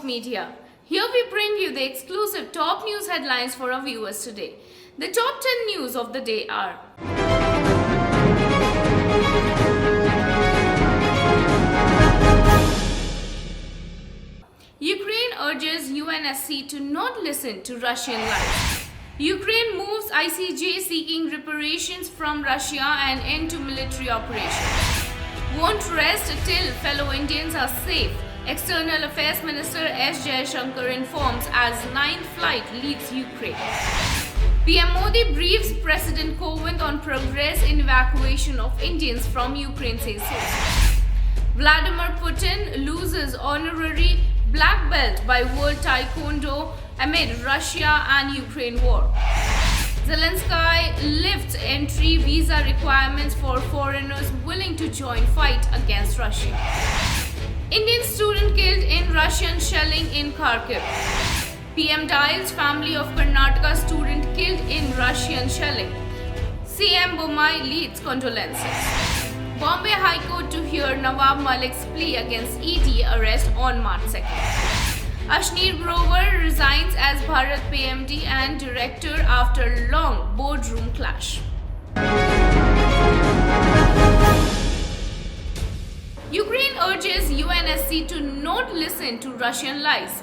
media. Here we bring you the exclusive top news headlines for our viewers today. The top 10 news of the day are: Ukraine urges UNSC to not listen to Russian lies. Ukraine moves ICJ seeking reparations from Russia and end to military operations. Won't rest till fellow Indians are safe. External Affairs Minister S. Jaishankar informs as ninth flight leaves Ukraine. PM Modi briefs President Kovind on progress in evacuation of Indians from Ukraine, says sources. Vladimir Putin loses honorary black belt by World Taekwondo amid Russia and Ukraine war. Zelensky lifts entry visa requirements for foreigners willing to join fight against Russia. Indian student killed in Russian shelling in Kharkiv. PM dials family of Karnataka student killed in Russian shelling. CM Bommai leads condolences. Bombay High Court to hear Nawab Malik's plea against ED arrest on March 2nd. Asheer Grover resigns as bharatpe MD and director after long boardroom clash. Ukraine urges UNSC to not listen to Russian lies.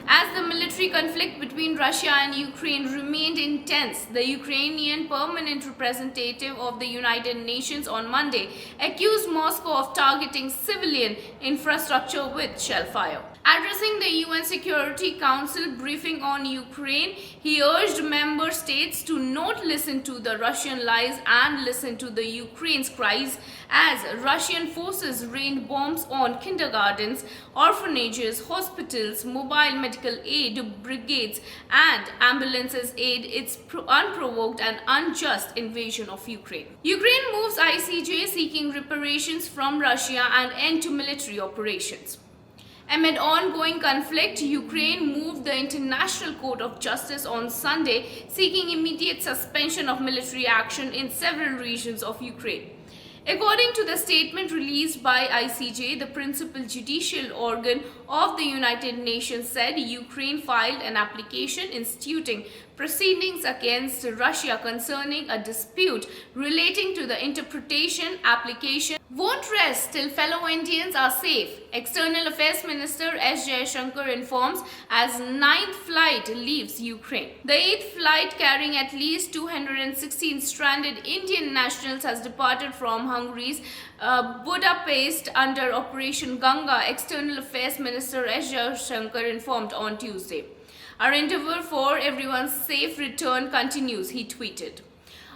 As the military conflict between Russia and Ukraine remained intense, the Ukrainian permanent representative of the United Nations on Monday accused Moscow of targeting civilian infrastructure with shellfire. Addressing the UN Security Council briefing on Ukraine, he urged member states to not listen to the Russian lies and listen to the Ukraine's cries as Russian forces rained bombs on kindergartens, orphanages, hospitals, mobile medical aid brigades and ambulances aid its unprovoked and unjust invasion of Ukraine. Ukraine moves ICJ seeking reparations from Russia and end to military operations. Amid ongoing conflict, Ukraine moved the International Court of Justice on Sunday, seeking immediate suspension of military action in several regions of Ukraine. According to the statement released by ICJ, the principal judicial organ of the United Nations said Ukraine filed an application instituting proceedings against Russia concerning a dispute relating to the interpretation application won't rest till fellow Indians are safe. External Affairs Minister S. Jaishankar informs as ninth flight leaves Ukraine. The eighth flight carrying at least 216 stranded Indian nationals has departed from Hungary's Budapest under Operation Ganga, External Affairs Minister S. Jaishankar informed on Tuesday. Our endeavor for everyone's safe return continues, he tweeted.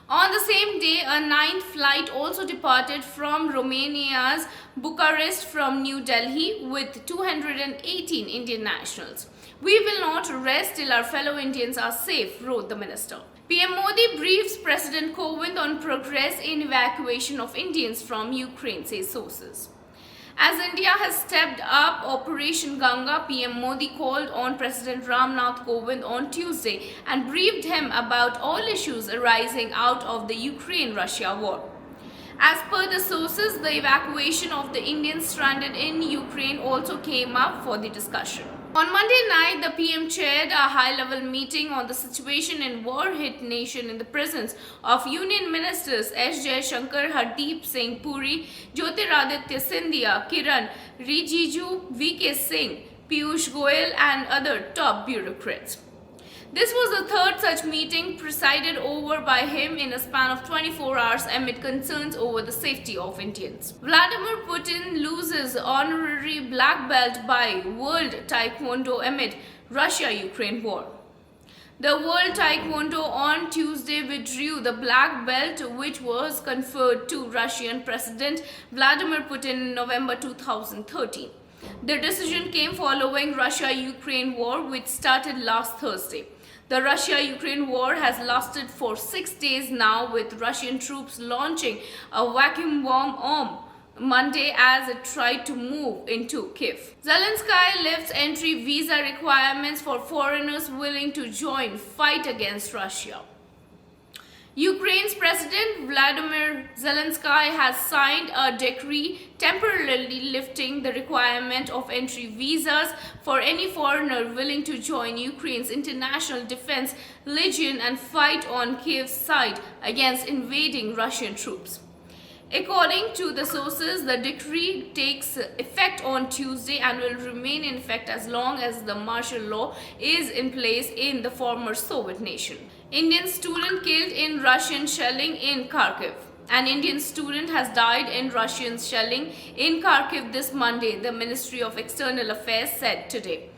On the same day, a ninth flight also departed from Romania's Bucharest from New Delhi with 218 Indian nationals. We will not rest till our fellow Indians are safe, wrote the minister. PM Modi briefs President Kovind on progress in evacuation of Indians from Ukraine, say sources. As India has stepped up Operation Ganga, PM Modi called on President Ramnath Kovind on Tuesday and briefed him about all issues arising out of the Ukraine-Russia war. As per the sources, the evacuation of the Indians stranded in Ukraine also came up for the discussion. On Monday night, the PM chaired a high-level meeting on the situation in war-hit nation in the presence of Union Ministers S. Jaishankar, Hardeep Singh Puri, Jyotiraditya Scindia, Kiran Rijiju, V.K. Singh, Piyush Goyal and other top bureaucrats. This was the third such meeting presided over by him in a span of 24 hours amid concerns over the safety of Indians. Vladimir Putin loses honorary black belt by World Taekwondo amid Russia-Ukraine war. The World Taekwondo on Tuesday withdrew the black belt which was conferred to Russian President Vladimir Putin in November 2013. The decision came following Russia-Ukraine war which started last Thursday. The Russia-Ukraine war has lasted for 6 days now, with Russian troops launching a vacuum bomb on Monday as it tried to move into Kyiv. Zelensky lifts entry visa requirements for foreigners willing to join fight against Russia. Ukraine's President Vladimir Zelensky has signed a decree temporarily lifting the requirement of entry visas for any foreigner willing to join Ukraine's International Defense Legion and fight on Kyiv's side against invading Russian troops. According to the sources, the decree takes effect on Tuesday and will remain in effect as long as the martial law is in place in the former Soviet nation. Indian student killed in Russian shelling in Kharkiv. An Indian student has died in Russian shelling in Kharkiv this Monday, the Ministry of External Affairs said today.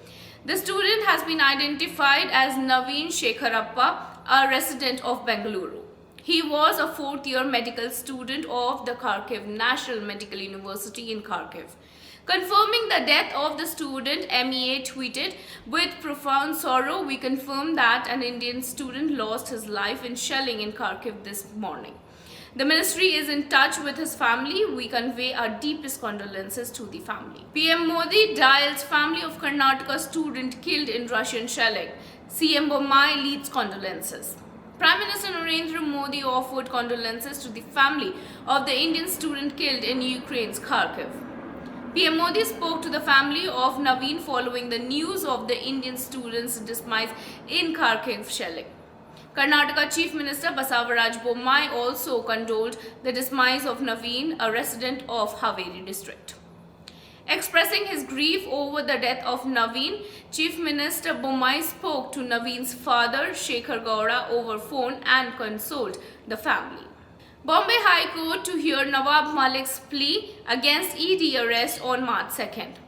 The student has been identified as Naveen Shekharappa, a resident of Bengaluru. He was a fourth-year medical student of the Kharkiv National Medical University in Kharkiv. Confirming the death of the student, MEA tweeted, "With profound sorrow, we confirm that an Indian student lost his life in shelling in Kharkiv this morning. The ministry is in touch with his family. We convey our deepest condolences to the family." PM Modi dials family of Karnataka student killed in Russian shelling. CM Bommai leads condolences. Prime Minister Narendra Modi offered condolences to the family of the Indian student killed in Ukraine's Kharkiv. PM Modi spoke to the family of Naveen following the news of the Indian student's demise in Kharkiv shelling. Karnataka Chief Minister Basavaraj Bommai also condoled the demise of Naveen, a resident of Haveri district. Expressing his grief over the death of Naveen, Chief Minister Bommai spoke to Naveen's father, Shekhar Gowda, over phone and consoled the family. Bombay High Court to hear Nawab Malik's plea against ED arrest on March 2nd.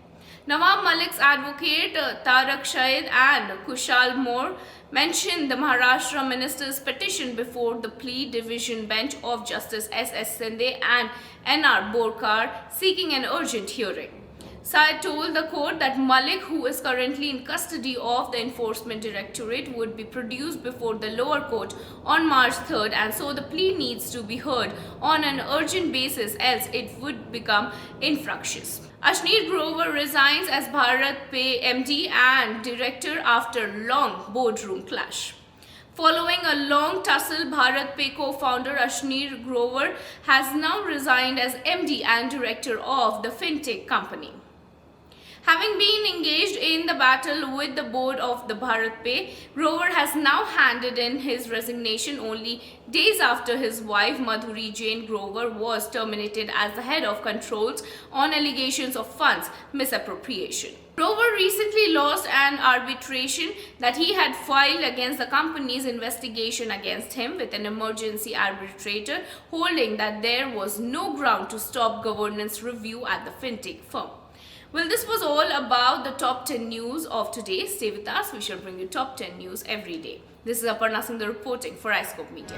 Nawab Malik's advocate Tarak Shahid and Kushal Moore mentioned the Maharashtra minister's petition before the plea division bench of Justice S.S. Sinde and N.R. Borkar seeking an urgent hearing. Syed told the court that Malik, who is currently in custody of the Enforcement Directorate, would be produced before the lower court on March 3rd, and so the plea needs to be heard on an urgent basis, else it would become infructuous. Asheer Grover resigns as bharatpe MD and director after long boardroom clash. Following a long tussle, bharatpe co-founder Asheer Grover has now resigned as MD and director of the fintech company. Having been engaged in the battle with the board of the bharatpe, Grover has now handed in his resignation only days after his wife Madhuri Jain Grover was terminated as the head of controls on allegations of funds misappropriation. Grover recently lost an arbitration that he had filed against the company's investigation against him, with an emergency arbitrator holding that there was no ground to stop governance review at the fintech firm. Well, this was all about the top 10 news of today. Stay with us. We shall bring you top 10 news every day. This is Aparna Singh reporting for iScope Media.